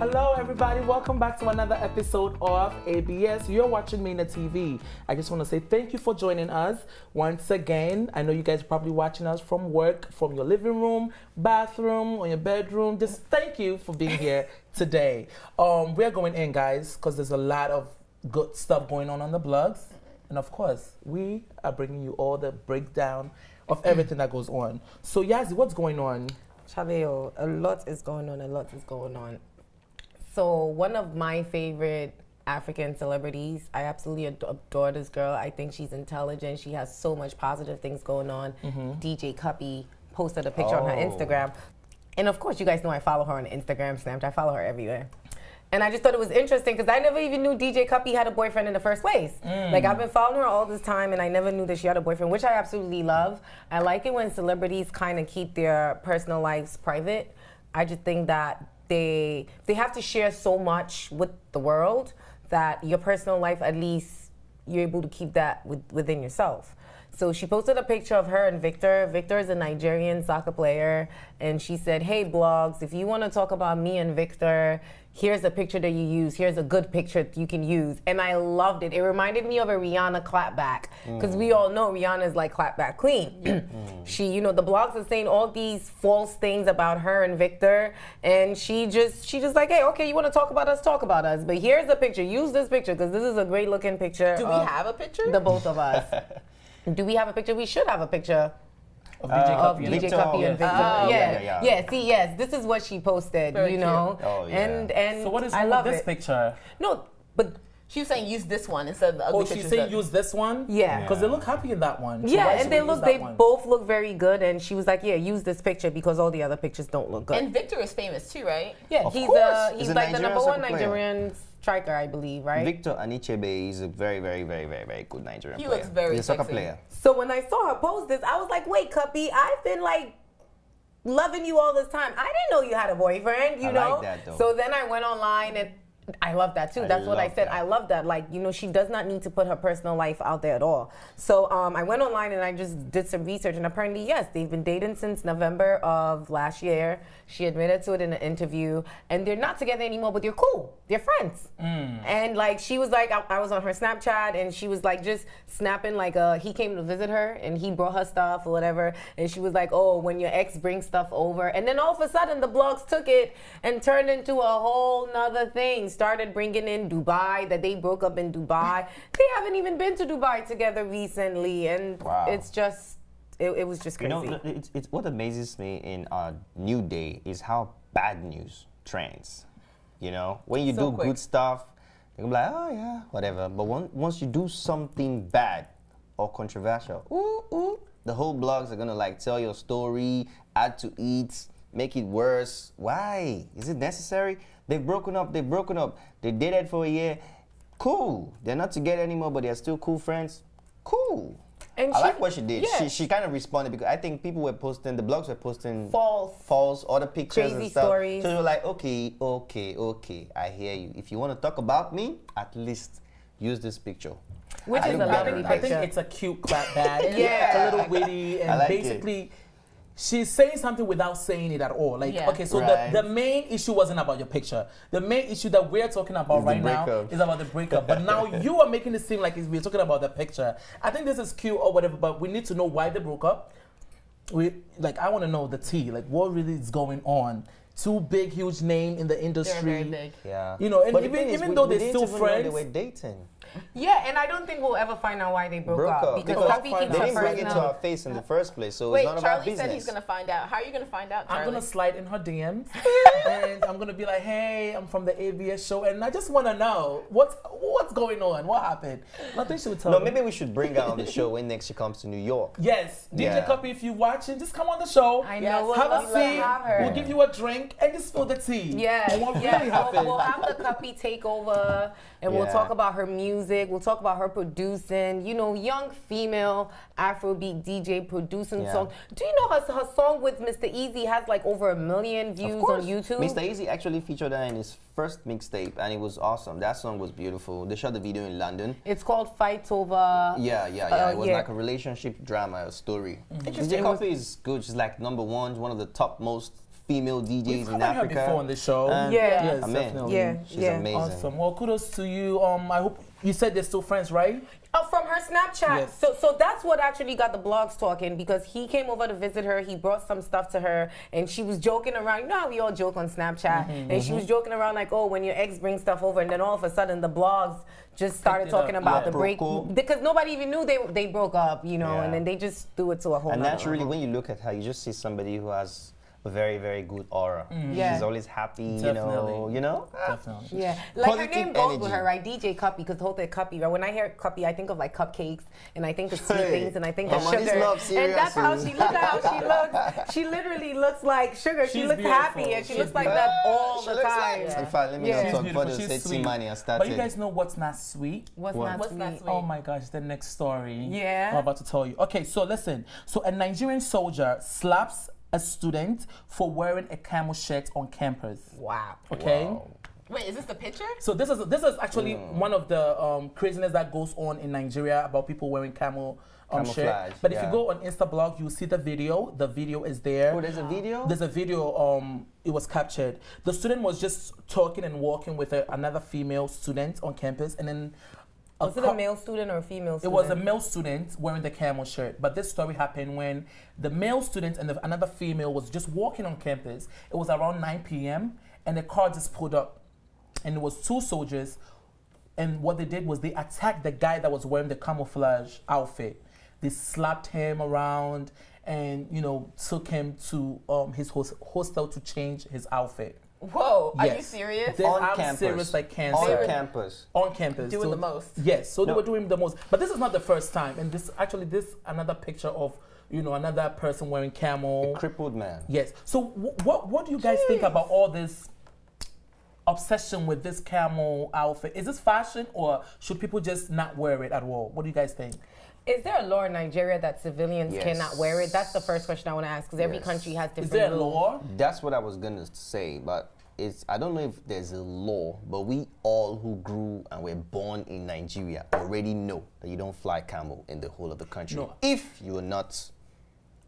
Hello, everybody. Welcome back to another episode of ABS. You're watching MinaTV. I just want to say thank you for joining us once again. I know you guys are probably watching us from work, from your living room, bathroom, or your bedroom. Just thank you for being here today. We're going in, guys, because there's a lot of good stuff going on the blogs. And of course, we are bringing you all the breakdown of everything that goes on. So, Yazzie, what's going on? Chaveo, a lot is going on. So one of my favorite African celebrities, I absolutely adore this girl. I think she's intelligent. She has so much positive things going on. DJ Cuppy posted a picture on her Instagram. And of course, you guys know I follow her on Instagram, Snapchat. I follow her everywhere. And I just thought it was interesting because I never even knew DJ Cuppy had a boyfriend in the first place. Like, I've been following her all this time and I never knew that she had a boyfriend, which I absolutely love. I like it when celebrities kind of keep their personal lives private. I just think that they have to share so much with the world that your personal life, at least, you're able to keep that within yourself. So she posted a picture of her and Victor. Victor is a Nigerian soccer player. And she said, hey, blogs, if you want to talk about me and Victor, here's a picture that you use. Here's a good picture you can use. And I loved it. It reminded me of a Rihanna clapback. Because we all know Rihanna is like clapback queen. She, you know, the blogs are saying all these false things about her and Victor. And she just like, hey, okay, you want to talk about us? Talk about us. But here's the picture. Use this picture because this is a great looking picture. Do we have a picture? The both of us. Do we have a picture? We should have a picture Of DJ Cuppy and Victor. yeah. See, yes, this is what she posted, Very you know. cute. Oh, yeah. And So what is I wrong love with this it. picture? No, but She was saying use this one instead of the ugly Oh, pictures. she's saying use this one? Yeah. Because they look happy in that one. So yeah, why and should they we look, use they that one? both look very good. And she was like, yeah, use this picture because all the other pictures don't look good. And Victor is famous too, right? yeah, Of he's course. he's He's a like the Nigerian number one soccer player. Nigerian striker, I believe, right? Victor Anichebe is a very, very, very, very, very good Nigerian He player. looks very He's a soccer sexy. player. So when I saw her post this, I was like, wait, Cuppy, I've been like loving you all this time. I didn't know you had a boyfriend, you I know? like that, though. So then I went online and I love that too. I That's what I love said. that. I love that. Like, you know, she does not need to put her personal life out there at all. So I went online and I just did some research and apparently, yes, they've been dating since November of last year. She admitted to it in an interview and they're not together anymore, but they're cool. They're friends. And like, she was like, I was on her Snapchat and she was like just snapping like he came to visit her and he brought her stuff or whatever. And she was like, oh, when your ex brings stuff over. And then all of a sudden the blogs took it and turned into a whole nother thing. Started bringing in Dubai, that they broke up in Dubai. They haven't even been to Dubai together recently. And Wow. it's just, it was just You crazy. know, it's what amazes me in our new day is how bad news trends. You know, when you So do quick. good stuff, they'll be like, oh yeah, whatever. But once you do something bad or controversial, the whole blogs are gonna like tell your story, add to it, make it worse. Why? Is it necessary? They've broken up. They dated for a year. Cool. They're not together anymore, but they're still cool friends. Cool. And I she- like what she did. yeah. She kind of responded because I think people were posting, the blogs were posting False. other pictures Crazy and stuff. stories. So they were like, okay, I hear you. If you want to talk about me, at least use this picture. Which I is a think lovely better. I think picture. it's a cute clap back. Yeah. It's a little witty and I like it. basically she's saying something without saying it at all. Like, Yeah. okay, so Right. the main issue wasn't about your picture. The main issue that we're talking about Is the right now breakup. is about the breakup. But now you are making it seem like we're talking about the picture. I think this is cute or whatever, but we need to know why they broke up. I want to know the tea. Like, what really is going on? Two big, huge name in the They're industry. very big. Yeah. You know, and But the even- thing is, even we- though we they're didn't still even know friends- they were dating. Yeah, and I don't think we'll ever find out why they broke up. Because Because Cuppy they keeps They her didn't bring it to personal. our face in the first place, so Wait, it's not about Charlie business. said he's gonna find out. How are you gonna find out, Charlie? I'm gonna slide in her DMs and I'm gonna be like, hey, I'm from the ABS show and I just wanna know what's going on, what happened. Nothing she would tell No, me. maybe we should bring her on the show when next she comes to New York. Yes, DJ Yeah. Cuppy, if you're watching, just come on the show. I Yes. know. We'll Have love a to seat. have her. We'll give you a drink and just spill the tea. Yeah, on what yeah. really happened. We'll have the Cuppy take over, and we'll Yeah. talk about her music. We'll talk about her producing. You know, young female Afrobeat DJ producing Yeah. songs. Do you know her song with Mr. Easy has like over 1 million views on YouTube? Mr. Easy actually featured her in his first mixtape, and it was awesome. That song was beautiful. They shot the video in London. It's called Fight Over. Yeah. It was yeah. like a relationship drama, a story. Interesting. DJ Cuppy is good. She's like #1, one of the top most female DJs We've in covered her Africa. before on the show. And Yeah. Yes, I mean, definitely. Yeah. she's amazing. Awesome. Well, kudos to you. I hope you said they're still friends, right? Oh, from her Snapchat. Yes. So that's what actually got the blogs talking, because he came over to visit her. He brought some stuff to her, and she was joking around. You know how we all joke on Snapchat, and she was joking around like, "Oh, when your ex brings stuff over," and then all of a sudden the blogs just started Picked it up. talking about Yeah. the break, Broke. because nobody even knew they broke up, you know, Yeah. and then they just threw it to a whole. And nother naturally, level. when you look at her, you just see somebody who has a very, very good aura. Yeah. She's always happy, Definitely. you know? Definitely. Yeah, like her Positive name goes with energy. her, right? DJ Cuppy, because the whole thing Cuppy, right? When I hear Cuppy, I think of like cupcakes, and I think of sweet Hey, things, and I think of Mama, this sugar. love And that's how serious. she looks. How she looks. She literally looks like sugar. She She's looks happy, beautiful. and she She's looks like beautiful. that all She the looks time. like- In fact, let me Yeah. not She's talk beautiful. further. She's Sexy sweet. money. I But started. you guys know what's not sweet? What's What? not What's sweet? not sweet? Oh my gosh, the next story. Yeah. I'm about to tell you. Okay, so listen. So a Nigerian soldier slaps a student for wearing a camel shirt on campus. Wow. Okay. Wow. Wait, is this the picture? So this is actually one of the craziness that goes on in Nigeria about people wearing camel shirt. Camouflage, But if yeah. you go on Instablog, you'll see the video. The video is there. Oh, there's a video? There's a video. It was captured. The student was just talking and walking with another female student on campus, and then Was it a male student or a female it student? was a male student wearing the camel shirt. But this story happened when the male student and another female was just walking on campus. It was around 9 p.m. and the car just pulled up, and it was two soldiers. And what they did was they attacked the guy that was wearing the camouflage outfit. They slapped him around and, took him to his hostel to change his outfit. Whoa, are you Yes. serious? They- On I'm campus. serious like cancer. On campus. On campus. Doing the most. Yes, so they No. were doing the most. But this is not the first time. And this another picture of, another person wearing camel. Crippled man. Yes. So what do you guys think about all this obsession with this camel outfit? Is this fashion, or should people just not wear it at all? What do you guys think? Is there a law in Nigeria that civilians Yes. cannot wear it? That's the first question I want to ask, because every Yes. country has different Is there a rules. law? That's what I was gonna say, but I don't know if there's a law, but we all who grew and were born in Nigeria already know that you don't fly camel in the whole of the country No. if you are not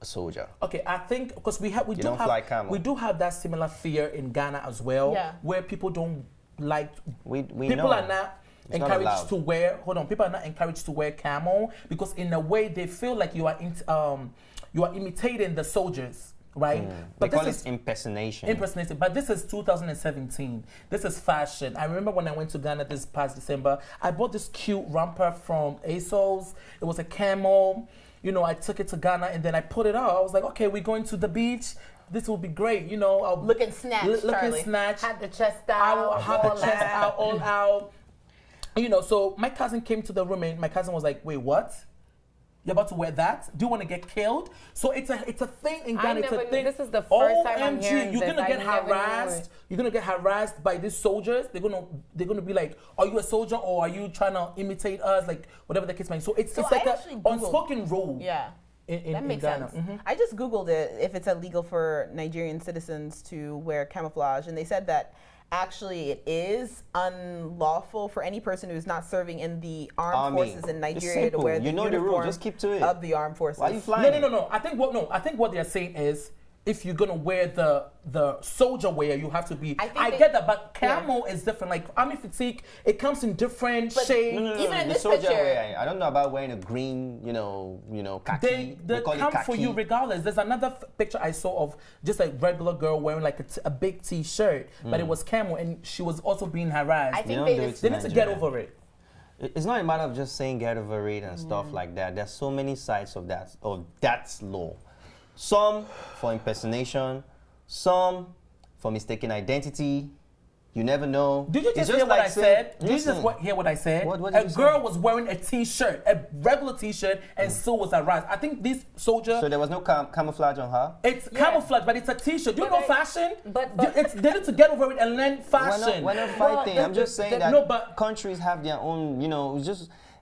a soldier. Okay, I think because we don't fly camel. we do have that similar fear in Ghana as well, Yeah. where people don't like We people know. are not It's not encouraged allowed. to wear. Hold on, people are not encouraged to wear camel because in a way they feel like you are imitating the soldiers, right? They call this it impersonation. impersonating. But this is 2017. This is fashion. I remember when I went to Ghana this past December, I bought this cute romper from ASOS. It was a camel. I took it to Ghana and then I put it on. I was like, okay, we're going to the beach. This will be great. I'll Looking snatched, looking Charlie. snatched. Had the chest I will out. have the all chest that. out, all out. So my cousin came to the room and my cousin was like, wait, what? You're about to wear that? Do you want to get killed? So it's a thing in I Ghana. It's never a knew- thing. this is the first time I'm OMG, hearing you're this. gonna I get never knew harassed. it. You're gonna get harassed by these soldiers. They're gonna be like, are you a soldier or are you trying to imitate us? Like whatever the case may be. So it's So like I an actually Googled- unspoken rule. Yeah. In That makes Ghana. sense. Mhm. I just Googled it if it's illegal for Nigerian citizens to wear camouflage, and they said that actually it is unlawful for any person who's not serving in the armed Army. forces in It's Nigeria to simple. wear the You know the rule, uniform just keep to it. of the armed forces. Why are you flying? No. I think what they're saying is if you're gonna wear the soldier wear, you have to be. I think I they- get that, but camel is different. Like army fatigue, it comes in different shades. No, Even in the this soldier picture- wear. I don't know about wearing a green, khaki. They call it come khaki. for you regardless. There's another picture I saw of just a regular girl wearing like a big T-shirt, but it was camel, and she was also being harassed. I You think don't they do just it they need to get Nigeria. over it. It's not a matter of just saying get over it and stuff like that. There's so many sides of that law. Some for impersonation, some for mistaken identity. You never know. Did you It's just hear what like I said? Did you listen, just hear what I said? What did A you say? girl was wearing a T-shirt, a regular T-shirt, and still was harassed. I think this soldier. So there was no camouflage on her? It's camouflage, but it's a T-shirt. Do you But know fashion? but- They need to get over it and learn We're fashion. not fighting. I'm just saying that no, but- countries have their own,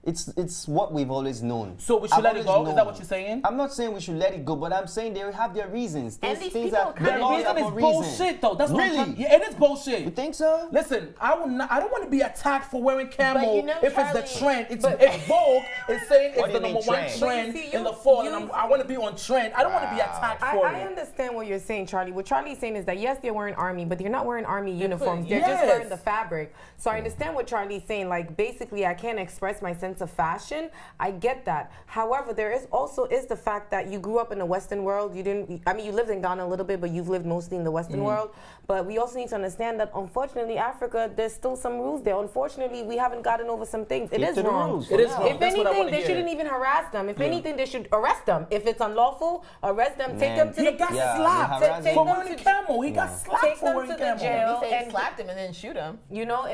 It's what we've always known. So we should let it go? Is that what you're saying? I'm not saying we should let it go, but I'm saying they have their reasons. And These these things people are kind The of reason is bullshit, though. That's what I'm Really? trying- yeah, it is bullshit. You think so? Listen, I don't want to be attacked for wearing camo you know, if Charlie, it's the trend. It's but- Vogue is saying What it's do the you number mean one trend? trend But you see, in you- the fall, you- and I want to be on trend. I don't want to be attacked for I it. understand what you're saying, Charlie. What Charlie's saying is that yes, they're wearing army, but they're not wearing army uniforms. They're just Yes. wearing the fabric. So I understand what Charlie's saying. Like basically, I can't express my sense of fashion. I get that. However, there is also the fact that you grew up in the Western world. You didn't. I mean, you lived in Ghana a little bit, but you've lived mostly in the Western world. But we also need to understand that unfortunately, Africa, there's still some rules there. Unfortunately, we haven't gotten over some things. It Keep is to the wrong. rules. It is wrong. If That's what I anything, wanna they hear. shouldn't even harass them. If anything, they should arrest them. If it's unlawful, arrest them. Take Man. them to He the got Yeah, slapped they harass Take for them wearing to- camo. He got slapped Take for them wearing to the camo. jail. He said and- he slapped him and then shoot him. You know,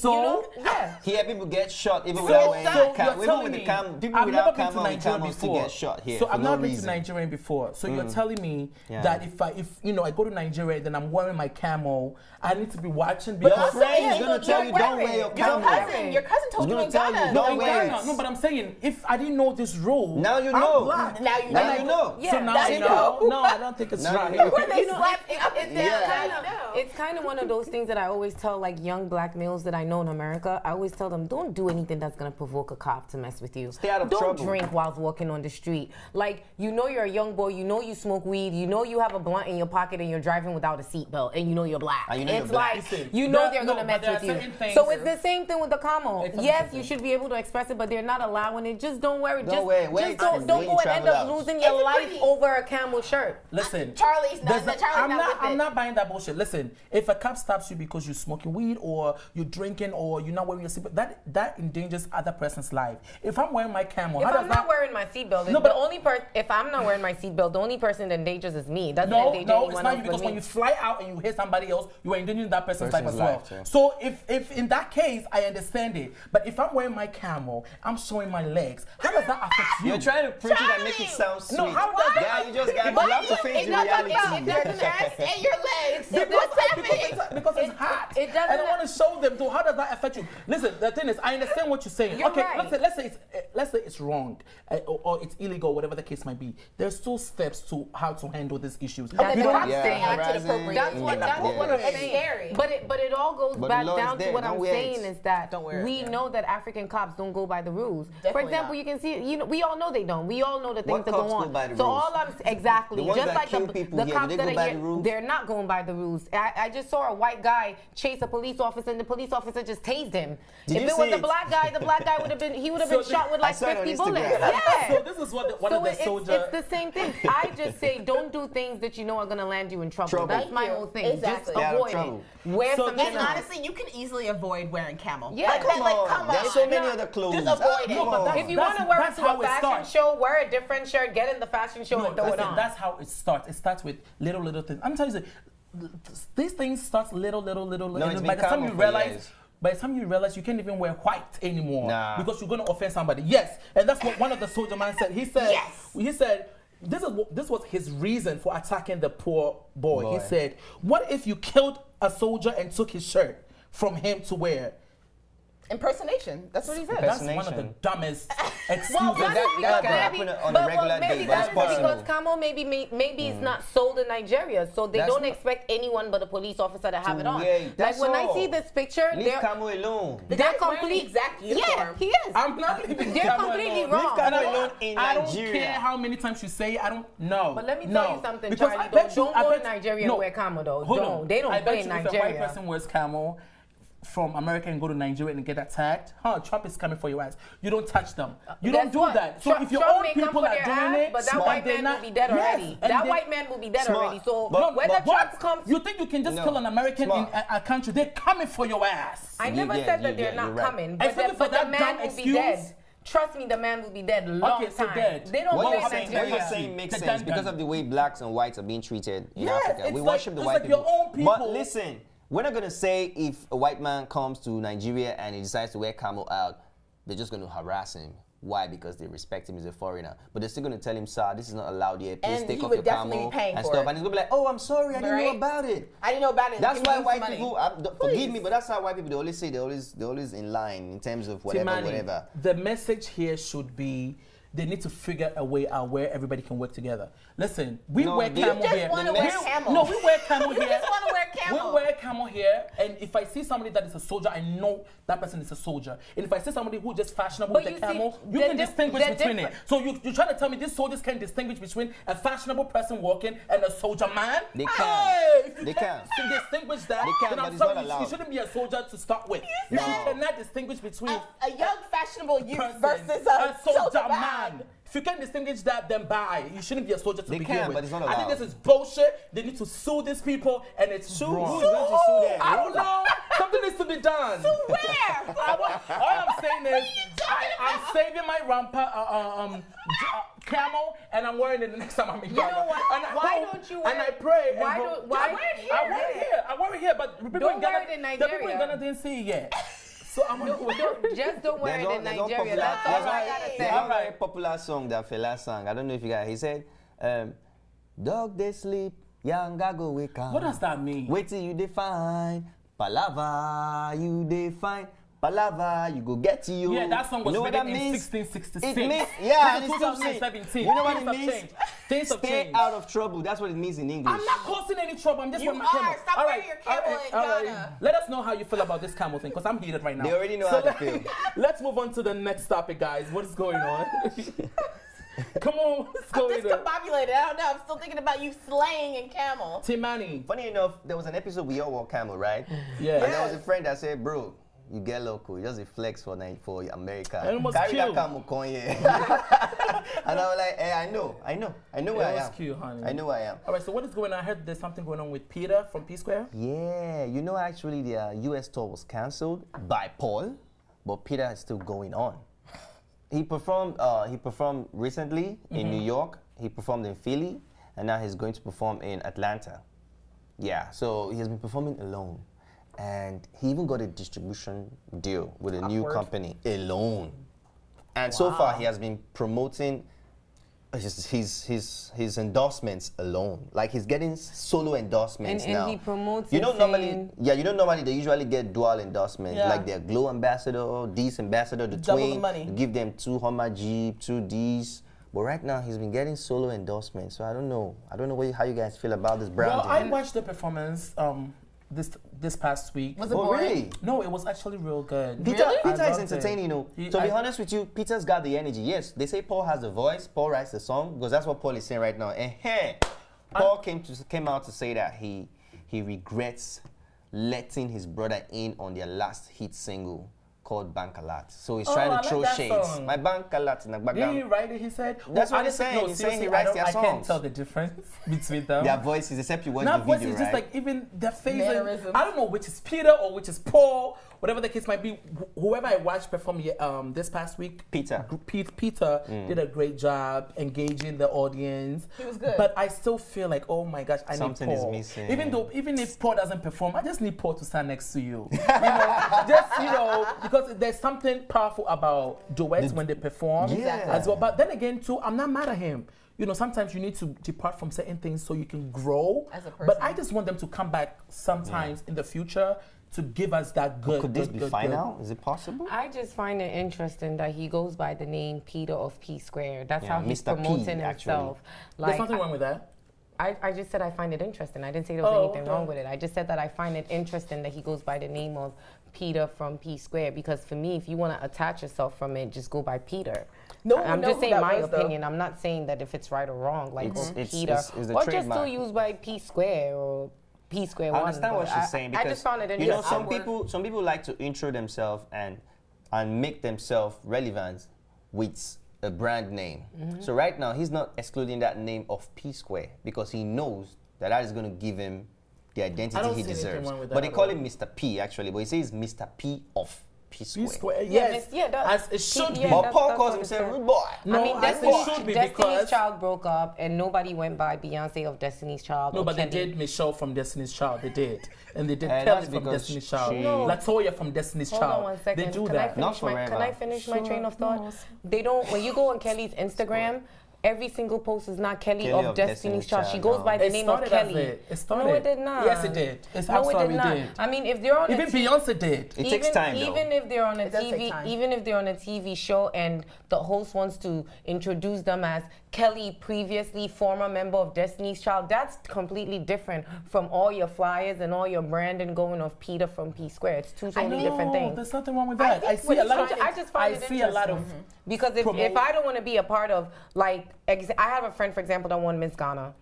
So- you know, yeah. Here, people get shot even So, without wearing so camo. you're Even telling with the me, people I've without never been to camo and Nigeria camos to before. get shot here So for I've no never been to reason. Nigeria before. So you're telling me Yeah. that if I go to Nigeria, then I'm wearing my camo, I need to be watching Your because friend yeah, is gonna you're tell you don't wear your Your camo. cousin told He's you gonna in tell you Ghana. don't in wear Ghana. it. No, but I'm saying if I didn't know this rule, Now you I'm know. black. Now you Now know. you know. Yeah, So now now I you know. know. No, I don't think it's Now right. you know. When they You know, slap it's kind of one of those things that I always tell like young black males that I know in America. I always tell them, don't do anything that's gonna provoke a cop to mess with you. Stay out of don't trouble. drink while walking on the street. Like you know you're a young boy, you know you smoke weed, you know you have a blunt in your pocket and you're driving without a seatbelt, and you know you're black. And you know you're It's black. like Listen, you know there- they're no, gonna but mess there with are you. certain things- So it's the same thing with the camo. It's Yes, something. you should be able to express it, but they're not allowing it. Just don't wear it. Don't Just, wear it. Wear just it don't when go you and end travel up out. losing your It's life pretty. over a camel shirt. Listen, Charlie's there's not. a- Charlie's I'm not not. with I'm it. not buying that bullshit. Listen, if a cop stops you because you're smoking weed or you're drinking or you're not wearing your seatbelt, that endangers other person's life. If I'm wearing my camo, If how does I'm that? not wearing my seatbelt, No, the but- only person, if I'm not wearing my seatbelt, the only person that endangers is me. Doesn't No, endanger no, it's anyone not else you but because me. when you fly out and you hit somebody else, you are endangering that person's life as Person's well. life, yeah. So if in that case, I understand it. But if I'm wearing my camo, I'm showing my legs. How does that affect you? You're trying to preach it and make it sound sweet. No, how does that- Yeah, you just got But you have to face the reality. Your chest and your legs. Because, What's happening? because it's hot. it doesn't- and I want to show them too. How does that affect you? Listen, the thing is, I understand what you're saying. You're okay, right. let's say it's wrong or it's illegal, whatever the case might be. There's still steps to how to handle these issues. That's You what don't- I'm Yeah, saying. Acted harassing. appropriately. That's what I'm It's saying. scary. But it all goes But the back law is down to there. what Don't I'm wear saying it. is that Don't wear it, we yeah. know that African cops don't go by the rules. For Definitely example, not. you can see, we all know they don't. We all know the things What that go cops go on. by the So rules? all exactly, The ones just that like kill the people here, cops do they that go are by here, the rules? they're not going by the rules. I just saw a white guy chase a police officer, and the police officer just tased him. Did If you it was see a it? black guy, the black guy would have been So shot with I like saw it on 50 Instagram. bullets. Yeah. So this is what one of the soldiers. It's the same thing. I just say don't do things that you know are going to land you in trouble. Trouble. That's my Thank you. whole thing. Exactly. Just Stay out of avoid trouble. it. Wear So something then- And else. honestly, you can easily avoid wearing camo. Yeah. Like, Come on, come on. there's so many other clothes. Just avoid it. No, but that's- If you want to wear it to how a it fashion starts. show, wear a different shirt, get in the fashion show and throw it listen, on. that's how it starts. It starts with little things. I'm telling you, these things start little. No, it's and been by the time common you for realize. years. By the time you realize you can't even wear white anymore Nah. because you're going to offend somebody. Yes, and that's what one of the soldier man said. He said, Yes. he said, this was his reason for attacking the poor boy. He Boy. said, what if you killed a soldier and took his shirt from him to wear? Impersonation. That's what he said. That's one of the Impersonation. dumbest excuses. Well, that because happen maybe, on a regular maybe day, but that's it's possible. because camo maybe it's not sold in Nigeria, so they That's don't not- expect anyone but a police officer to have it on. wear it. Like That's when I all. see this picture, Leave they're camo alone. The they're guy's wearing the complete exact Yeah, uniform. he is. I'm not leaving They're camo completely alone. wrong. Leave camo And alone in I don't Nigeria. care how many times you say it. I don't know. But let me No. tell you something, Because Charlie. I bet Don't I go bet to Nigeria and wear camo, though. Hold Don't. on. They don't I play bet in you if a Nigeria. white person wears camo from America and go to Nigeria and get attacked, Trump is coming for your ass. You don't touch them. You don't Guess do what? that. So Trump- if your Trump own may come people for are their doing ass, it, but that and white they're man not- will be dead Yes, already. and That they- white man will be dead Smart. already. So But- whether but Trump What? comes, You think you can just No. kill an American in Smart. a country? They're coming for your ass. I never Yeah, said that yeah, they're yeah, not you're right. coming, Except for but the that man dumb will be excuse. dead. Trust me, the man will be dead long Okay, so time. dead. They don't What play you're in saying, Nigeria. makes The sense dun-dun. because of the way blacks and whites are being treated in Yes, Africa. it's We like- worship the it's white like your people. own people. But listen, we're not gonna say if a white man comes to Nigeria and he decides to wear camo out, they're just gonna harass him. Why? Because they respect him as a foreigner. But they're still going to tell him, sir, this is not allowed here. Please And take he off would your definitely camel be paying and for stuff. it. And he's going to be like, oh, I'm sorry, I didn't know Right? about it. I didn't know about it. That's Give me why some white money. people, forgive me, but that's how white people, they always say they're always in line in terms of whatever, Timani, whatever. the message here should be they need to figure a way out where everybody can work together. Listen, we No, wear they camel just here. wanna wear camel. No, we wear camel You here. just want to wear camel. We wear camel here, and if I see somebody that is a soldier, I know that person is a soldier. And if I see somebody who just fashionable But with you the see, camel, you they're can diff- distinguish they're between different. it. So you're trying to tell me these soldiers can distinguish between a fashionable person walking and a soldier man? They can. Hey, if you They can't distinguish that, They can, then but I'm it's sorry, not you allowed. shouldn't be a soldier to start with. If you cannot distinguish between A young fashionable youth person versus a a soldier man. man. If you can't distinguish that, then bye. You shouldn't be a soldier to They begin can, with. but it's not I think allowed. this is bullshit. They need to sue these people, and it's wrong. Who's going to sue them? I don't know. Something needs to be done. Where? All I'm saying is, I'm saving my camel, and I'm wearing it the next time I'm in Ghana. know what? And I Why hope- don't you wear And I pray. Why and don't- hope- why- I wear it here. I wear it here. I wear it here, but people Don't in Ghana, wear it in the people in Nigeria. Ghana didn't see it yet. So I'm gonna Just don't wear There's it one in there's one Nigeria. popular, That's all there's I one- gotta there's say. one very popular song that Fela sang. I don't know if you guys. He said, "Dog they sleep, young go wake up." What does that mean? Wait till you define, palava you define, palava you go get to you. Yeah, that song was You know what written that in means? 1666. It means, yeah, and This it is still means. 2017. You know what Things it have means? changed. Things have Stay changed. out of trouble. That's what it means in English. I'm not causing any trouble. I'm just You wearing my camel. are. Stop All wearing your camel in Ghana. Let us know how you feel about this camel thing, because I'm heated right now. They already know how to feel. Let's move on to the next topic, guys. What is going on? Come on, what's I'm going on? discombobulated. I don't know. I'm still thinking about you slaying in camel. Timani. Funny enough, there was an episode we all wore camel, right? Yeah. And there was a friend that said, "Bro, you get local. You just a flex for America. And it was Carry that cute. camel con here." And I was like, "Hey, I know where I It was am. cute, honey. I know where I am." All right, so what is going on? I heard there's something going on with Peter from Psquare. Yeah, you know, actually, the U.S. tour was cancelled by Paul, but Peter is still going on. He performed recently in New York. He performed in Philly, and now he's going to perform in Atlanta. Yeah, so he has been performing alone, and he even got a distribution deal with a new Awkward. company alone. And so far, he has been promoting his endorsements alone. Like he's getting solo endorsements And now. he promotes You know, it normally, saying- normally they usually get dual endorsements, Yeah. like their Glow ambassador, D's ambassador, the Double the twin. money. Give them 2 Hummer Jeep, 2 D's. But right now he's been getting solo endorsements, so I don't know. How you guys feel about this Well, branding. I watched the performance this past week. Was it Oh, boring? really? No, it was actually real good. Peter, Really? Peter I is loved entertaining, you know. He- To be I- honest with you, Peter's got the energy. Yes, they say Paul has the voice. Paul writes the song because that's what Paul is saying right now. And Paul came out to say that he regrets letting his brother in on their last hit single called Bank a Lot. So he's Oh, trying I to like throw that shades. song. My bank a lot in the Did he background. write it? He said. That's what I he's just- saying. No, He's saying he seriously, writes their I can't songs. tell the difference between them. Their voices, except you watch Not the voice, video, it's just right? like even their faces. Mannerisms. I don't know which is Peter or which is Paul, whatever the case might be. Whoever I watched perform this past week, Peter. Peter did a great job engaging the audience. He was good. But I still feel like, oh my gosh, I Something need is Paul. missing. Even if Paul doesn't perform, I just need Paul to stand next to you. Because there's something powerful about duets when they perform Yeah. as well. But then again, too, I'm not mad at him. Sometimes you need to depart from certain things so you can grow. As a But person. I just want them to come back sometimes in the future to give us that good. Could this good, be good, fine good. now? Is it possible? I just find it interesting that he goes by the name Peter of P-Square. That's how he's Mr. P, promoting actually. himself. There's nothing wrong with that. I just said I find it interesting. I didn't say there was Oh, anything okay. wrong with it. I just said that I find it interesting that he goes by the name of Peter from P-Square, because for me, if you want to attach yourself from it, just go by Peter. No I'm one knows just who saying that my was, though. opinion. I'm not saying that if it's right or wrong, like It's- or it's- Peter, it's the or just trademark. still use by P-Square or P-Square I one. understand what but she's saying because I just found it you know interesting. some people like to intro themselves and make themselves relevant with a brand name. So right now he's not excluding that name of P-Square because he knows that is going to give him the I identity don't he see anything deserves. wrong with But that they at call all. him Mr. P actually, but he says Mr. P off. Psquare. Yes, Yeah, as it should be. But that's- Paul that's calls what it himself said. rude boy. No, I mean, as it should be Destiny's because Child broke up, and nobody went by Beyonce of Destiny's Child. no, or but they Kelly. did Michelle from Destiny's Child. They did, and they did And Kelly that's from because Destiny's Child. she- No. Latoya from Destiny's Hold Child. on one second. They do Can that. Can forever. I finish my Sure. train of thought? No. They don't. When you go on Kelly's Instagram, every single post is not Kelly, Kelly of Destiny's Child. She Child, goes no. by the It name of started as Kelly. it started. No, it did not. Yes, it did. It's No, it absolutely did not. did. I mean, if they're on Even Beyonce did. It takes time, though. Even if they're on a It does take TV, time. even if they're on a TV show and the host wants to introduce them as Kelly, previously former member of Destiny's Child, that's completely different from all your flyers and all your branding going off Peter from Psquare. It's two totally different things. There's nothing wrong with I that. think I see what a he's lot of. trying I just find I it see a lot of. interesting. Because if promote- I don't want to be a part of, like, I have a friend, for example, that won Miss Ghana.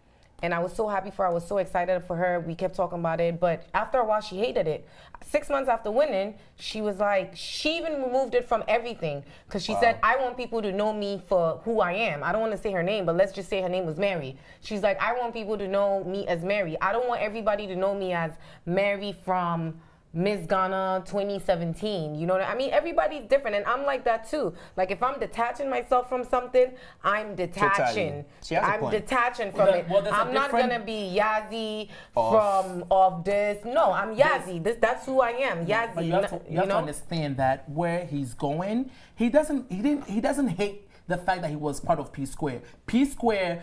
And I was so happy for her. I was so excited for her. We kept talking about it. But after a while, she hated it. 6 months after winning, she was like, she even removed it from everything. Because she said, I want people to know me for who I am. I don't want to say her name, but let's just say her name was Mary. She's like, I want people to know me as Mary. I don't want everybody to know me as Mary from Miss Ghana 2017. You know what I mean? Everybody's different, and I'm like that too. Like, if I'm detaching myself from something, I'm detaching. She has a I'm point. detaching from Well, it. well, there's a I'm not different- gonna be Yazzie Of- of this. No, I'm Yazzie. That's who I am. Yazzie. But you have to understand that where he's going, he doesn't hate the fact that he was part of Psquare. Psquare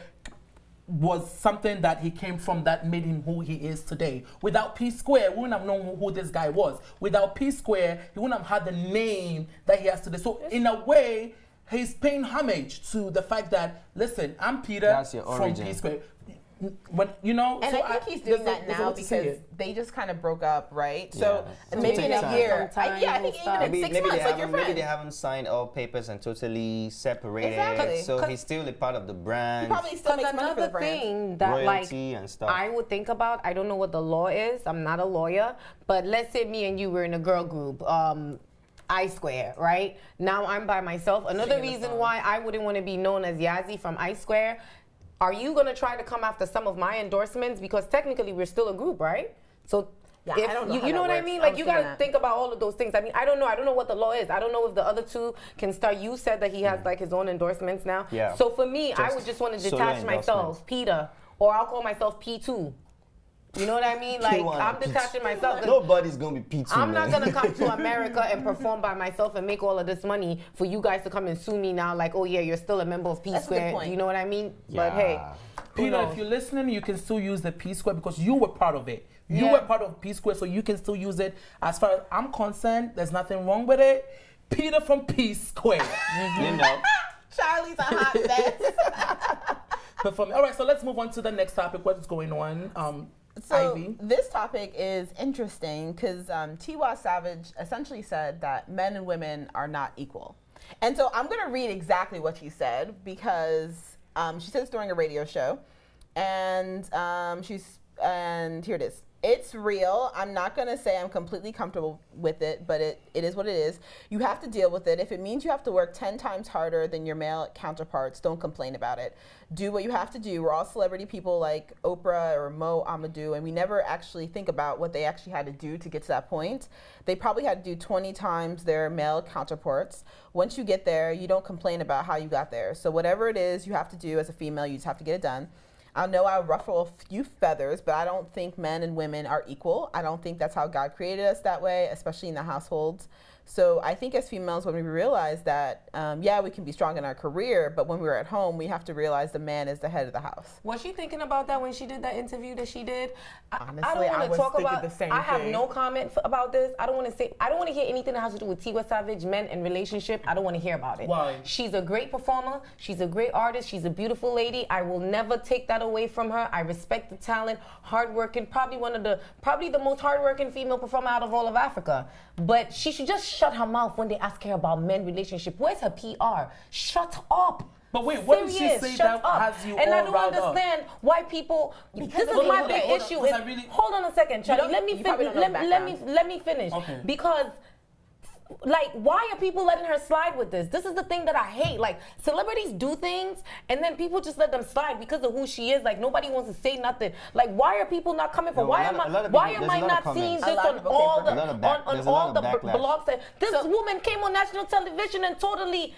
was something that he came from that made him who he is today. Without Psquare, we wouldn't have known who this guy was. Without Psquare, he wouldn't have had the name that he has today. So in a way, he's paying homage to the fact that, listen, I'm Peter That's your from origin. Psquare. But you know, And so I think he's doing there's that a now lot to see because it. they just kind of broke up, right? So Yeah. maybe in Take a time. year, Some time, I think we'll even stop. in Maybe, 6 maybe, months, they like your maybe friend. they haven't signed all papers and totally separated. Exactly. So 'Cause- he's still a part of the brand. He probably still Because makes money for the another brand. thing that, royalty like, and stuff. I would think about, I don't know what the law is. I'm not a lawyer, but let's say me and you were in a girl group. Square, right? Now I'm by myself. Another Singing the reason song. why I wouldn't want to be known as Yazzie from Square. Are you gonna try to come after some of my endorsements? Because technically we're still a group, right? So Yeah, if I don't know how you know that what I works. mean? I Like, was you thinking gotta that. think about all of those things. I mean, I don't know what the law is. I don't know if the other two can start. You said that he has like his own endorsements now. Yeah. So for me, I Just would just want to solo detach myself, endorsements. Peter, or I'll call myself P2. You know what I mean? Like, P1 I'm and P2. detaching myself. 'Cause Nobody's gonna be P2. I'm man. not gonna come to America and perform by myself and make all of this money for you guys to come and sue me now. Like, oh yeah, you're still a member of P That's a good Square. point. You know what I mean? Yeah. But hey, who Peter, knows? if you're listening, you can still use the Psquare because you were part of it. You Yeah. were part of Psquare, so you can still use it. As far as I'm concerned, there's nothing wrong with it. Peter from Psquare. You know. Charlie's a hot mess. But for me, all right, so let's move on to the next topic. What's going on? So Ivy. this topic is interesting because Tiwa Savage essentially said that men and women are not equal. And so I'm going to read exactly what she said because she said this during a radio show. And and here it is. It's real. I'm not going to say I'm completely comfortable with it, but it is what it is. You have to deal with it. If it means you have to work 10 times harder than your male counterparts, don't complain about it. Do what you have to do. We're all celebrity people like Oprah or Mo Amadou, and we never actually think about what they actually had to do to get to that point. They probably had to do 20 times their male counterparts. Once you get there, you don't complain about how you got there. So whatever it is you have to do as a female, you just have to get it done. I know I ruffle a few feathers, but I don't think men and women are equal. I don't think that's how God created us that way, especially in the households. So I think as females, when we realize that, yeah, we can be strong in our career, but when we're at home, we have to realize the man is the head of the house. Was she thinking about that when she did that interview that she did? Honestly, I don't I want was to talk thinking about. the same I have thing. no comment about this. I don't want to say. I don't want to hear anything that has to do with Tiwa Savage, men, and relationship. I don't want to hear about it. Why? She's a great performer. She's a great artist. She's a beautiful lady. I will never take that away from her. I respect the talent, hardworking, probably the most hardworking female performer out of all of Africa. But she should just shut her mouth when they ask her about men relationship. Where's her PR? Shut up. But wait, what did she Serious, say shut that up. has you And all I don't riled up? understand why people. This is of my the- big hold on, issue. because is- I really- Hold on a second, Charlie. don't- Let me you probably finish. don't know the Let me finish. Okay. Because Like, why are people letting her slide with this? This is the thing that I hate. Like, celebrities do things and then people just let them slide because of who she is. Like, nobody wants to say nothing. Like, why are people not coming for? Why am I not seeing this on all the blogs? This woman came on national television and totally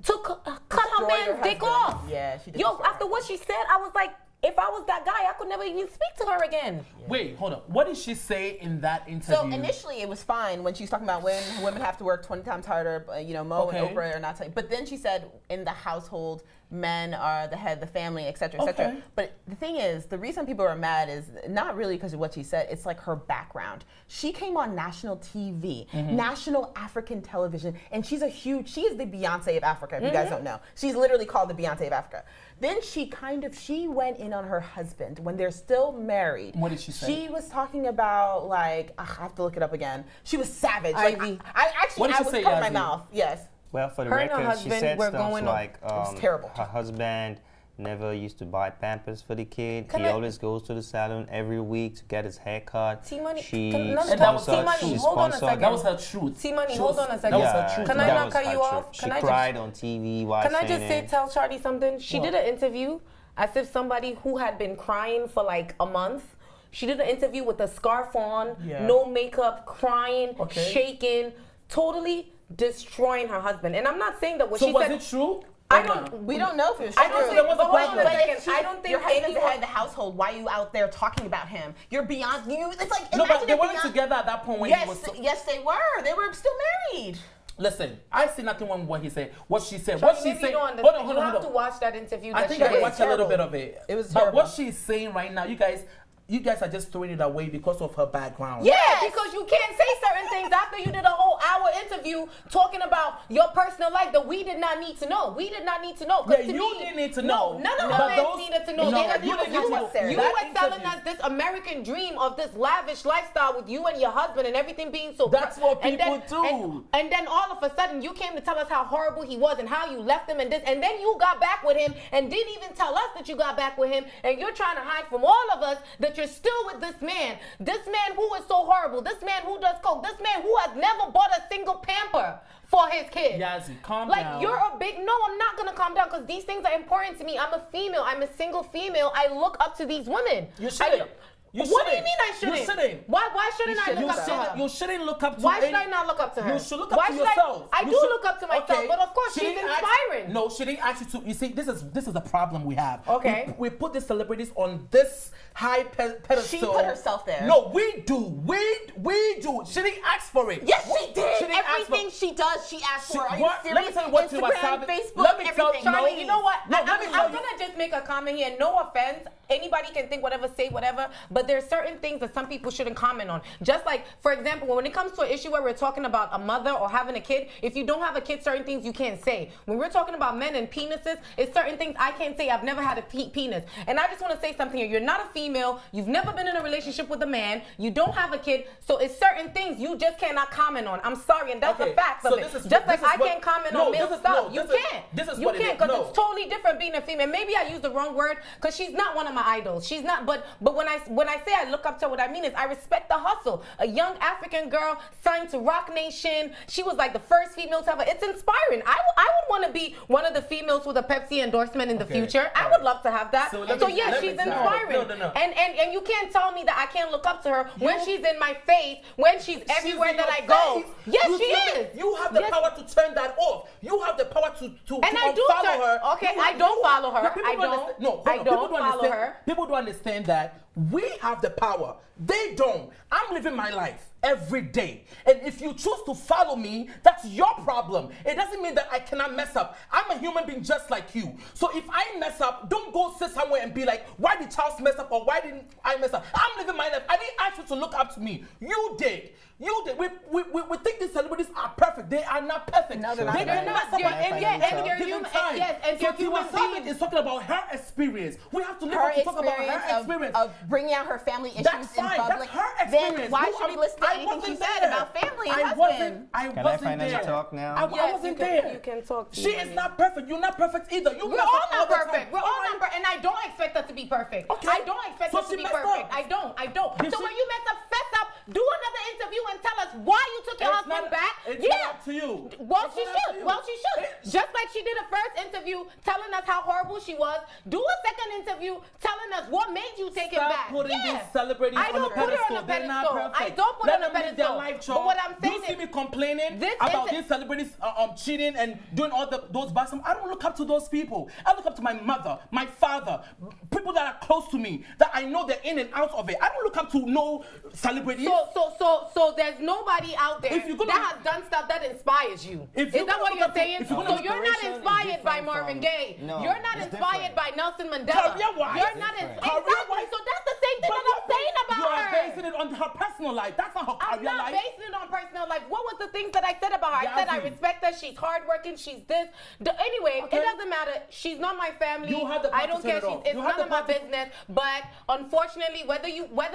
cut her man's dick off. Yeah, she did. Yo, after what she said, I was like, if I was that guy, I could never even speak to her again. Yeah. Wait, hold up. What did she say in that interview? So initially it was fine when she was talking about when women have to work 20 times harder, Mo and Oprah are not telling. But then she said in the household, men are the head of the family, et cetera, et cetera. Okay. But the thing is, the reason people are mad is not really because of what she said. It's like her background. She came on national TV, national African television, and she is the Beyonce of Africa, if you guys don't know. She's literally called the Beyonce of Africa. Then she went in on her husband when they're still married. What did she say? She was talking about, like, I have to look it up again. She was savage. Ivy. I was say, covering my Ivy? mouth. Yes. Well, for the Her and her record, she husband said were stuff going like It's terrible. her husband never used to buy Pampers for the kid. Can He I- always goes to the salon every week to get his hair cut. T-Money, She can- no, And that was her sponsored- truth. she Hold on a sponsored- second. That was her truth. T-Money, She hold was- on a second. That was her truth. Can I that not was cut her you truth. off? She Can I cried on TV while Can I saying just say, it. tell Charlie something? She did an interview as if somebody who had been crying for like a month. She did an interview with a scarf on, no makeup, crying, shaking, totally destroying her husband. And I'm not saying that what So she was said. it true? I don't. We don't know if it was I don't true. think. was a But hold on problem. a second. I don't think your husband's the anyone. head of the household. Why are you out there talking about him? You're beyond you. It's like No, but imagine they if weren't Beyonce- together at that point when Yes, he was. yes, they were. They were still married. Listen, I see nothing wrong with what he said. What she said. Charlie, What she maybe said. you don't Hold understand. on, hold You on, have hold to on. watch that interview. I that think she I did. watched a little terrible. bit of it. It was But terrible. what she's saying right now, you guys are just throwing it away because of her background. Yeah, because you can't say certain things after you did a whole hour interview talking about your personal life that we did not need to know. We did not need to know. 'Cause Yeah, to you me, didn't need to know. No, none of But the men those- needed to know. No, They- you didn't need to know. you That were selling interview- us this American dream of this lavish lifestyle with you and your husband and everything being so. That's what and people then, do. And then all of a sudden you came to tell us how horrible he was and how you left him and this, and then you got back with him and didn't even tell us that you got back with him, and you're trying to hide from all of us that you're still with this man. This man who is so horrible. This man who does coke. This man who has never bought a single pamper for his kid. Yazzie, calm like, down. you're a big, no, I'm not gonna calm down because these things are important to me. I'm a female. I'm a single female. I look up to these women. You shouldn't. What do you mean I shouldn't? You shouldn't. Why shouldn't I look up to her? You shouldn't look up to Why should any- I not look up to her? You should look up Why to should yourself. I You do should- look up to myself, Okay. but of course She she's didn't ask- inspiring. No, she didn't ask you to. You see, this is the problem we have. Okay. We put the celebrities on this high pedestal. She put herself there. No, we do. We do. She didn't ask for it. Yes, she did. She didn't ask for- Everything she does, she asked for. Are you What? serious? Let me tell you what Tiwa Instagram, Savage- Facebook, let me tell- everything. Charlie, No. you know what? No, let me tell I'm you- gonna just make a comment here. No offense. Anybody can think whatever, say whatever, but there's certain things that some people shouldn't comment on. Just like, for example, when it comes to an issue where we're talking about a mother or having a kid, if you don't have a kid, certain things you can't say. When we're talking about men and penises, it's certain things I can't say. I've never had a penis. And I just want to say something here. You're not a female. You've never been in a relationship with a man. You don't have a kid. So it's certain things you just cannot comment on. I'm sorry, and that's Okay, the facts so of it. this is Just what- like this is I what- can't comment no, on male this is- stuff. no, You this is- can't. this is you what it can't is. because No. it's totally different being a female. Maybe I used the wrong word because she's not one of my idols. She's not. But when I say I look up to her, what I mean is I respect the hustle. A young African girl signed to Rock Nation. She was like the first female to have It's inspiring. I would want to be one of the females with a Pepsi endorsement in the future. I would love to have that. So So, let me- yes, let me- she's no, inspiring. no. And you can't tell me that I can't look up to her when she's in my face, when she's everywhere in that your I go. face. Yes, You she see, is. You have the Yes. power to turn that off. You have the power to And I do unfollow turn- her. okay, You I have- don't follow her. No, people I don't. understand- No, hold I on. People don't follow understand- her. People don't understand that we have the power. They don't. I'm living my life every day. And if you choose to follow me, that's your problem. It doesn't mean that I cannot mess up. I'm a human being just like you. So if I mess up, don't go sit somewhere and be like, why did Charles mess up or why didn't I mess up? I'm living my life. I didn't ask you to look up to me. You did. You did. We think these celebrities are perfect. They are not perfect. No, they're not. They They're can not. mess up They're- at any yeah, and they're given human- time. yes, and so they're Tiwa human Savage beings. is talking about her experience. We have to live Her up to talk about her experience experience. of bringing out her family issues That's in fine. public. That's her experience. Then why should we listen to anything she said about family and husband? I Can I wasn't finally there. talk now? I Yes, wasn't you can- there. you can talk to She me, is honey. not perfect. You're not perfect either. You We're mess all up not the perfect. time. We're all Alright. not perfect, and I don't expect us to be perfect. Okay. I don't expect So us she to be messed perfect. up. I don't. You So see- when you mess up, fess up, do another interview and tell us why you took your It's husband him back, it's not up to you. Well, she should. Well, she should. Just like she did a first interview telling us how horrible she was, do a second interview telling us what made you take him back. Stop putting these celebrities on the pedestal. They're not perfect. I don't put her on a pedestal. Their life, but what I'm saying you see me complaining about these celebrities cheating and doing all those bad stuff. I don't look up to those people. I look up to my mother, my father, people that are close to me, that I know they're in and out of it. I don't look up to no celebrities. So there's nobody out there that has done stuff that inspires you. Is that what you're saying? So you're not inspired by Marvin Gaye. No, you're not inspired by Nelson Mandela. Career-wise. You're not exactly. So that's the same thing that I'm saying about her. You are basing it on her personal life. That's not her career life. I'm not basing it on personal life. What was the things that I said about her? I said I respect her. She's hardworking. She's this. Anyway, it doesn't matter. She's not my family. You have the I don't care. It's you none of my business. But unfortunately, whether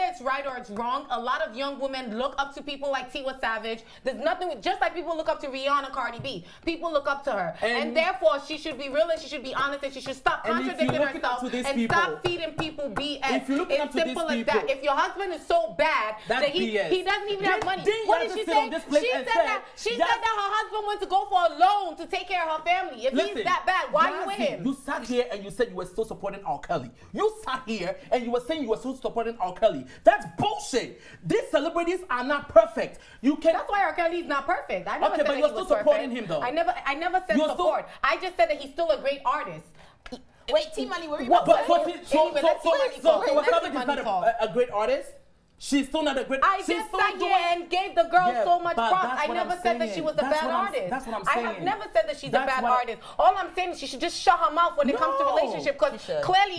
it's right or it's wrong, a lot of young women look up to people like Tiwa Savage. There's nothing just like people look up to Rihanna, Cardi B. People look up to her, and therefore she should be real and she should be honest and she should stop contradicting herself and stop feeding people BS. It's simple as that. If your husband is so bad that he doesn't even have money, what did she say? She said that her husband went to go for a loan to take care of her family. If he's that bad, why are you with him? You sat here and you said you were still supporting R. Kelly. You sat here and you were saying you were still supporting R. Kelly. That's bullshit. These celebrities are not perfect. That's why R. Kelly's not perfect. I never said that he was perfect. You're still supporting him though. I never said support. I just said that he's still a great artist. Wait, T-Money, what were you about to say? So Savage is not a great artist? She's still not a great artist. I just sat here and gave the girl so much props. I never said that she was a bad artist. That's what I'm saying. I have never said that she's a bad artist. All I'm saying is she should just shut her mouth when it comes to relationships, because clearly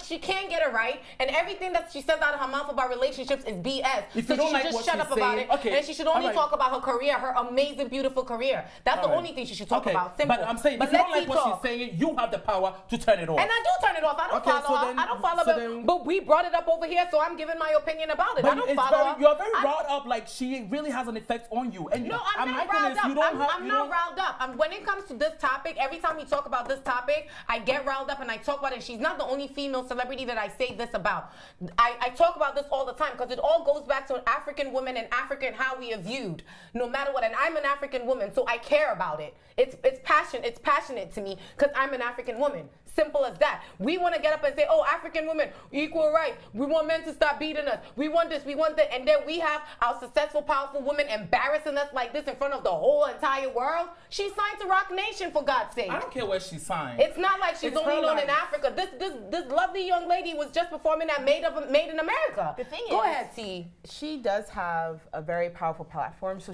she can't get it right, and everything that she says out of her mouth about relationships is BS. So she should just shut up about it, and she should only talk about her career, her amazing, beautiful career. That's the only thing she should talk about. Simple. But I'm saying, if you don't like what she's saying, you have the power to turn it off. And I do turn it off. I don't follow her. I don't follow her. But we brought it up over here, so I'm giving my opinion about it. I don't follow her. You're very riled up, like she really has an effect on you. And no, I'm not riled up. I'm not riled up. When it comes to this topic, every time we talk about this topic, I get riled up and I talk about it. She's not the only female celebrity that I say this about. I talk about this all the time because it all goes back to African women and African how we are viewed, no matter what. And I'm an African woman, so I care about it. It's passionate to me because I'm an African woman. Simple as that. We want to get up and say, oh, African women, equal rights. We want men to stop beating us. We want this, we want that. And then we have our successful, powerful women embarrassing us like this in front of the whole entire world. She signed to Rock Nation, for God's sake. I don't care where she signed. It's not like she's only known in Africa. This lovely young lady was just performing at Made in America. The thing Go ahead, T. She does have a very powerful platform. So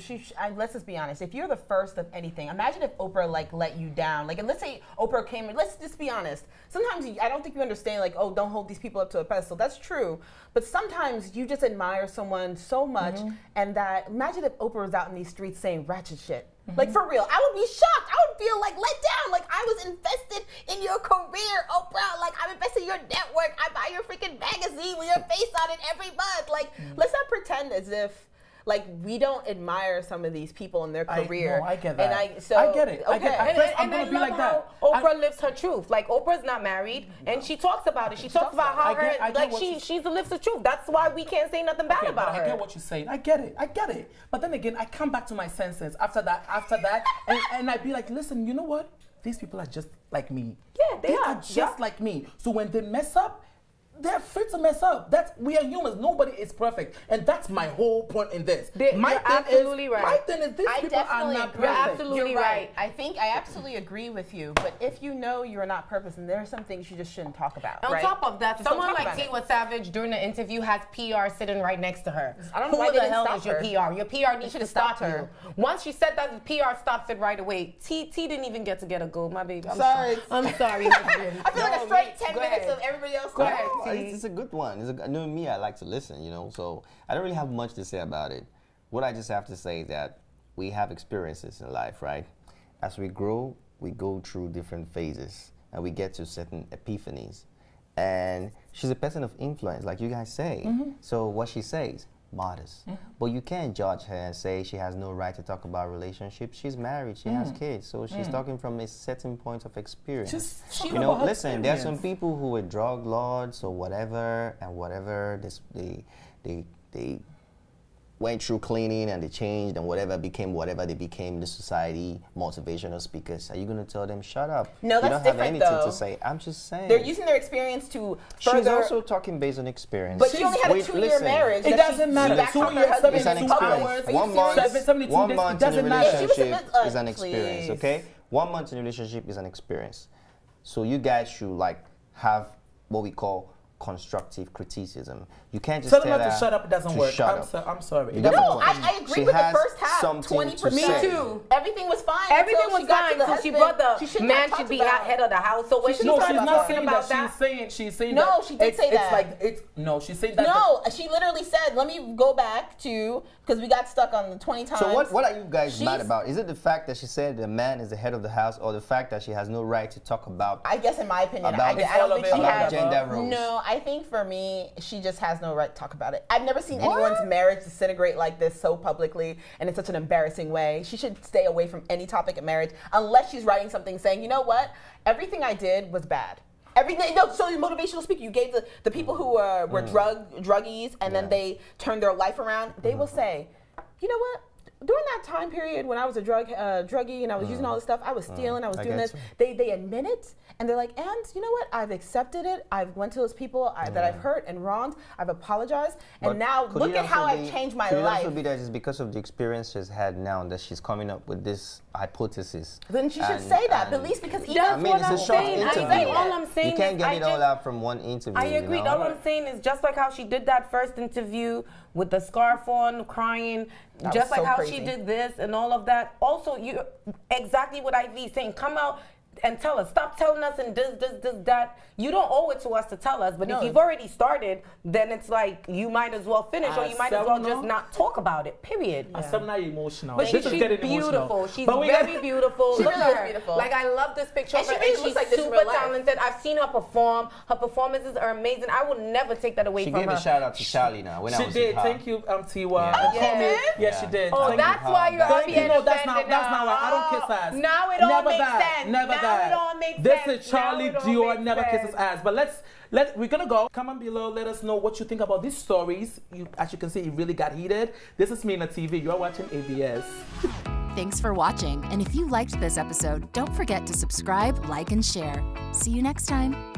let's just be honest. If you're the first of anything, imagine if Oprah let you down. And let's say Oprah came and let's just be honest. Sometimes I don't think you understand, oh, don't hold these people up to a pedestal. That's true. But sometimes you just admire someone so much, and that, imagine if Oprah was out in these streets saying ratchet shit. For real, I would be shocked. I would feel let down. I was invested in your career, Oprah. I'm invested in your network. I buy your freaking magazine with your face on it every month. Let's not pretend as if we don't admire some of these people in their career. I get that. And I get it. Okay. I'm going to be like that. Oprah lives her truth. Oprah's not married, and she talks about it. She talks about how she's lives the truth. That's why we can't say nothing bad about her. I get what you're saying. I get it. But then again, I come back to my senses after that, and I'd be like, listen, you know what? These people are just like me. Yeah, they are just like me. So when they mess up, they're free to mess up. We are humans. Nobody is perfect. And that's my whole point in this. You're absolutely right. My thing is these people are not perfect. You're absolutely right. I absolutely agree with you. But if you know you're not perfect, and there are some things you just shouldn't talk about. On top of that, someone like Tiwa Savage during the interview has PR sitting right next to her. I don't know why the hell is your PR? Your PR needs to stop her. Once she said that, the PR stops it right away. T didn't even get a go, my baby. I'm sorry. I feel like a straight 10 minutes of everybody else. Go ahead. It's a good one. Me, I like to listen, so I don't really have much to say about it. What I just have to say is that we have experiences in life, right? As we grow, we go through different phases, and we get to certain epiphanies. And she's a person of influence, like you guys say. So what she says matters. But you can't judge her and say she has no right to talk about relationships. She's married, she has kids, so she's talking from a certain point of experience. Listen, there are some people who are drug lords or whatever, and whatever they went through cleaning and they changed and whatever became whatever they became in the society, motivational speakers, are you going to tell them, shut up? No, you that's don't have different, anything though. to say. I'm just saying. They're using their experience to further. She's also talking based on experience. But she only had a 2-year listen, marriage. It that doesn't she matter. backed 2 up her years, husband It's an in experience. hours. Are you 1 month, serious? 72 1 days, month it in a doesn't matter. relationship Please. is an experience, okay? 1 month in a relationship is an experience. So you guys should like have what we call constructive criticism. You can't just Tell tell them not her to shut up. It doesn't work. shut I'm, up. I'm sorry. It You doesn't get No, work. I agree She with the has first half. something to 20%. Me say. too. Everything was fine. Everything until was she got fine to the because she husband. brought She the shouldn't man have should talked be about head of the house. So when She she No, shouldn't she's talk not about saying about that. She's saying No, that. she did say It's that. like it's no. She's saying that. No, she literally said, let me go back to, because we got stuck on the 20 times. So what are you guys mad She's- about? Is it the fact that she said the man is the head of the house, or the fact that she has no right to talk about I guess in my opinion, About- I don't think she about has. gender roles? No, I think for me, she just has no right to talk about it. I've never seen anyone's marriage disintegrate like this so publicly and in such an embarrassing way. She should stay away from any topic of marriage unless she's writing something saying, you know what, everything I did was bad. Everything. No, so motivational speaker, you gave the people who were druggies and then they turned their life around. They will say, you know what? During that time period when I was a druggie and I was using all this stuff, I was stealing, I was I doing get this. They admit it, and they're like, and you know what? I've accepted it. I've went to those people that I've hurt and wronged. I've apologized, and now Could look it at how also I've be- changed my could life. it also be that it's because of the experience she's had now that she's coming up with this hypothesis? Then she should And- say that, and- at least because even That's I mean, what it's a I'm short saying. interview. I agree. All I'm saying You can't is get I it all just- out from one interview. I agree. You know? All I'm saying is just like how she did that first interview with the scarf on, crying, That just was like so how crazy. she did this and all of that. Also, you exactly what Ivy saying. Come out and tell us. Stop telling us and this, that. You don't owe it to us to tell us. But No. if you've already started, then it's like you might as well finish, or you might as well Seven, just not talk about it. Period. I'm not emotional. But This is she's getting beautiful. emotional. She's But we very got- beautiful. She Look really at is her. beautiful. Like I love this picture And of her, she really and looks she's like this in super real life. talented. I've seen her perform. Her performances are amazing. I will never take that away She from gave her. a shout out to Charlie now. When I She was did. with her. Thank you, Tiwa. Yeah. And call me- did? Yes, she did. Oh, Thank that's you. why you're Thank being you. No, that's not. offended That's not why. I don't now. kiss ass. Now it all Never makes that. sense. Never Now that. it all makes this sense. is Charlie Now it all Dior. makes Never kisses sense. ass. But we're gonna go. Comment below. Let us know what you think about these stories. As you can see, it really got heated. This is MinaTV. You're watching ABS. Thanks for watching, and if you liked this episode, don't forget to subscribe, like, and share. See you next time.